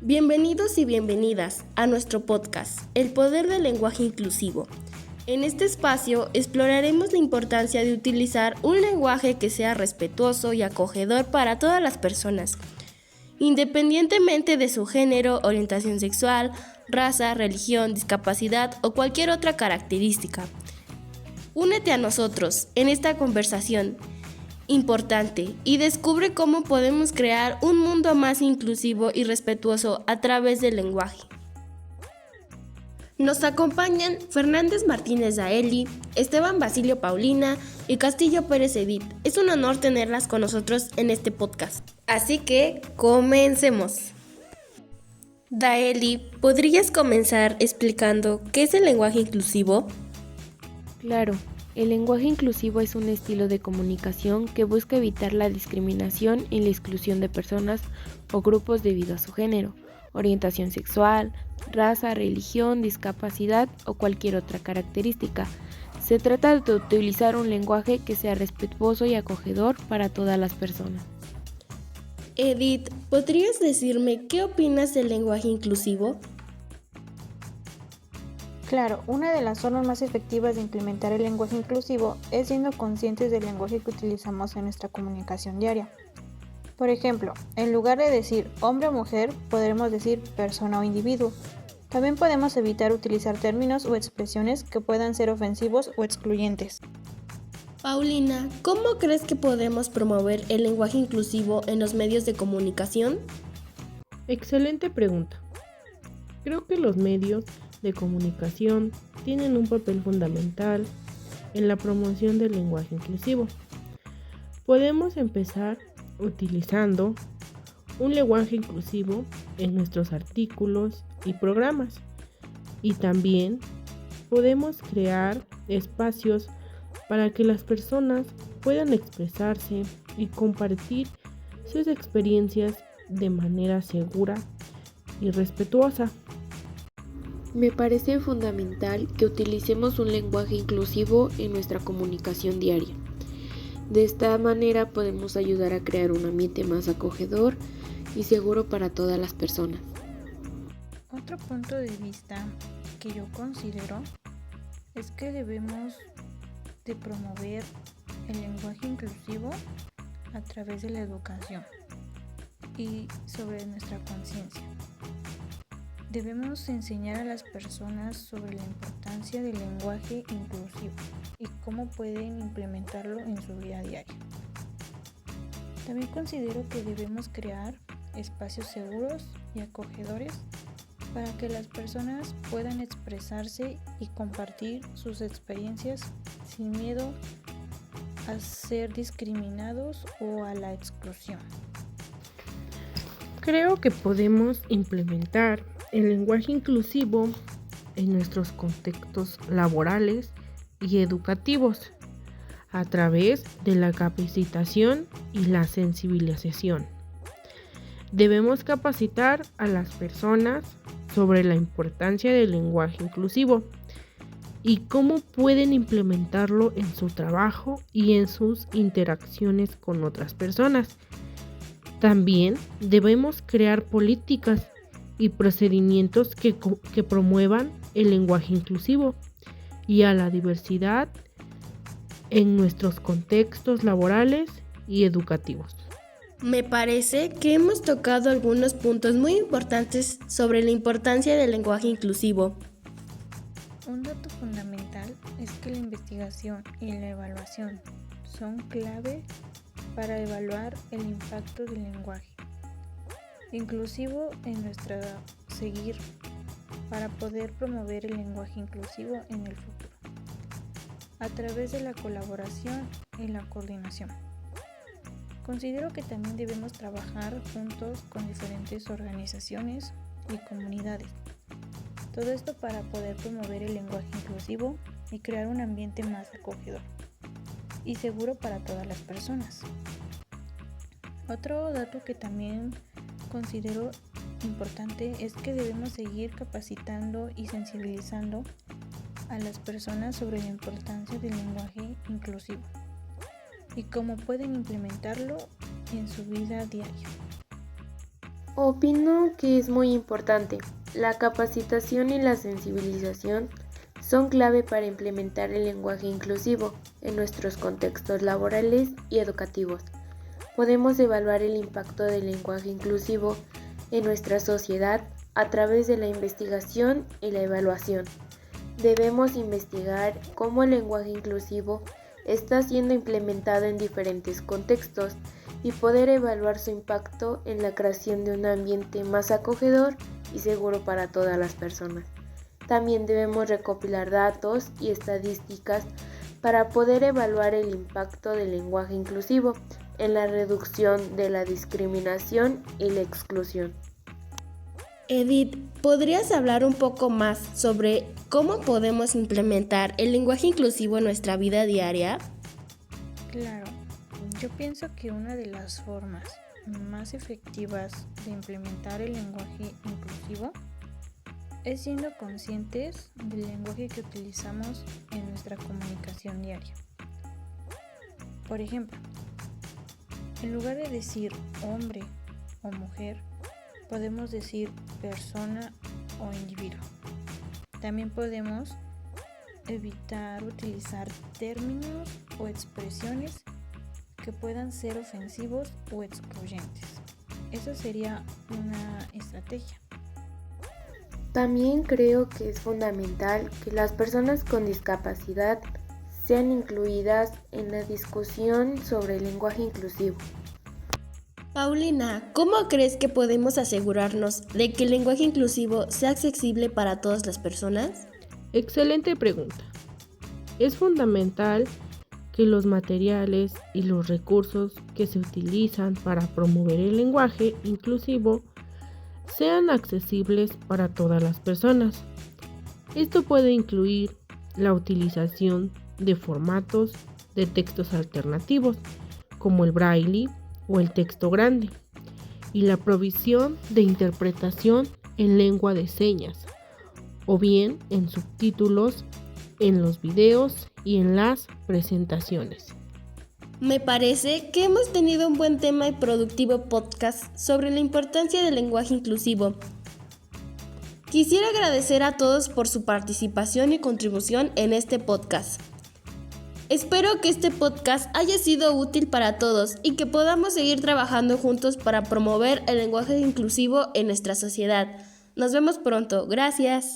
Bienvenidos y bienvenidas a nuestro podcast, El Poder del Lenguaje Inclusivo. En este espacio exploraremos la importancia de utilizar un lenguaje que sea respetuoso y acogedor para todas las personas, independientemente de su género, orientación sexual, raza, religión, discapacidad o cualquier otra característica. Únete a nosotros en esta conversación importante y descubre cómo podemos crear un mundo más inclusivo y respetuoso a través del lenguaje. Nos acompañan Fernández Martínez Daeli, Esteban Basilio Paulina y Castillo Pérez Edith. Es un honor tenerlas con nosotros en este podcast. Así que, comencemos. Daeli, ¿podrías comenzar explicando qué es el lenguaje inclusivo? Claro, el lenguaje inclusivo es un estilo de comunicación que busca evitar la discriminación y la exclusión de personas o grupos debido a su género, orientación sexual, raza, religión, discapacidad o cualquier otra característica. Se trata de utilizar un lenguaje que sea respetuoso y acogedor para todas las personas. Edith, ¿podrías decirme qué opinas del lenguaje inclusivo? Claro, una de las formas más efectivas de implementar el lenguaje inclusivo es siendo conscientes del lenguaje que utilizamos en nuestra comunicación diaria. Por ejemplo, en lugar de decir hombre o mujer, podremos decir persona o individuo. También podemos evitar utilizar términos o expresiones que puedan ser ofensivos o excluyentes. Paulina, ¿cómo crees que podemos promover el lenguaje inclusivo en los medios de comunicación? Excelente pregunta. Creo que los medios de comunicación tienen un papel fundamental en la promoción del lenguaje inclusivo. Podemos empezar utilizando un lenguaje inclusivo en nuestros artículos y programas, y también podemos crear espacios para que las personas puedan expresarse y compartir sus experiencias de manera segura y respetuosa. Me parece fundamental que utilicemos un lenguaje inclusivo en nuestra comunicación diaria. De esta manera podemos ayudar a crear un ambiente más acogedor y seguro para todas las personas. Otro punto de vista que yo considero es que debemos de promover el lenguaje inclusivo a través de la educación y sobre nuestra conciencia. Debemos enseñar a las personas sobre la importancia del lenguaje inclusivo y cómo pueden implementarlo en su vida diaria. También considero que debemos crear espacios seguros y acogedores para que las personas puedan expresarse y compartir sus experiencias sin miedo a ser discriminados o a la exclusión. Creo que podemos implementar el lenguaje inclusivo en nuestros contextos laborales y educativos a través de la capacitación y la sensibilización. Debemos capacitar a las personas sobre la importancia del lenguaje inclusivo y cómo pueden implementarlo en su trabajo y en sus interacciones con otras personas. También debemos crear políticas y procedimientos que promuevan el lenguaje inclusivo y a la diversidad en nuestros contextos laborales y educativos. Me parece que hemos tocado algunos puntos muy importantes sobre la importancia del lenguaje inclusivo. Un dato fundamental es que la investigación y la evaluación son clave para evaluar el impacto del lenguaje inclusivo en nuestro seguir para poder promover el lenguaje inclusivo en el futuro a través de la colaboración y la coordinación. Considero que también debemos trabajar juntos con diferentes organizaciones y comunidades. Todo esto para poder promover el lenguaje inclusivo y crear un ambiente más acogedor y seguro para todas las personas. Otro dato que también considero importante es que debemos seguir capacitando y sensibilizando a las personas sobre la importancia del lenguaje inclusivo y cómo pueden implementarlo en su vida diaria. Opino que es muy importante. La capacitación y la sensibilización son clave para implementar el lenguaje inclusivo en nuestros contextos laborales y educativos. Podemos evaluar el impacto del lenguaje inclusivo en nuestra sociedad a través de la investigación y la evaluación. Debemos investigar cómo el lenguaje inclusivo está siendo implementado en diferentes contextos y poder evaluar su impacto en la creación de un ambiente más acogedor y seguro para todas las personas. También debemos recopilar datos y estadísticas para poder evaluar el impacto del lenguaje inclusivo en la reducción de la discriminación y la exclusión. Edith, ¿podrías hablar un poco más sobre cómo podemos implementar el lenguaje inclusivo en nuestra vida diaria? Claro, yo pienso que una de las formas más efectivas de implementar el lenguaje inclusivo es siendo conscientes del lenguaje que utilizamos en nuestra comunicación diaria. Por ejemplo, en lugar de decir hombre o mujer, podemos decir persona o individuo. También podemos evitar utilizar términos o expresiones que puedan ser ofensivos o excluyentes. Esa sería una estrategia. También creo que es fundamental que las personas con discapacidad sean incluidas en la discusión sobre el lenguaje inclusivo. Paulina, ¿cómo crees que podemos asegurarnos de que el lenguaje inclusivo sea accesible para todas las personas? Excelente pregunta. Es fundamental que los materiales y los recursos que se utilizan para promover el lenguaje inclusivo sean accesibles para todas las personas. Esto puede incluir la utilización de formatos de textos alternativos, como el braille o el texto grande, y la provisión de interpretación en lengua de señas, o bien en subtítulos en los videos y en las presentaciones. Me parece que hemos tenido un buen tema y productivo podcast sobre la importancia del lenguaje inclusivo. Quisiera agradecer a todos por su participación y contribución en este podcast. Espero que este podcast haya sido útil para todos y que podamos seguir trabajando juntos para promover el lenguaje inclusivo en nuestra sociedad. Nos vemos pronto. Gracias.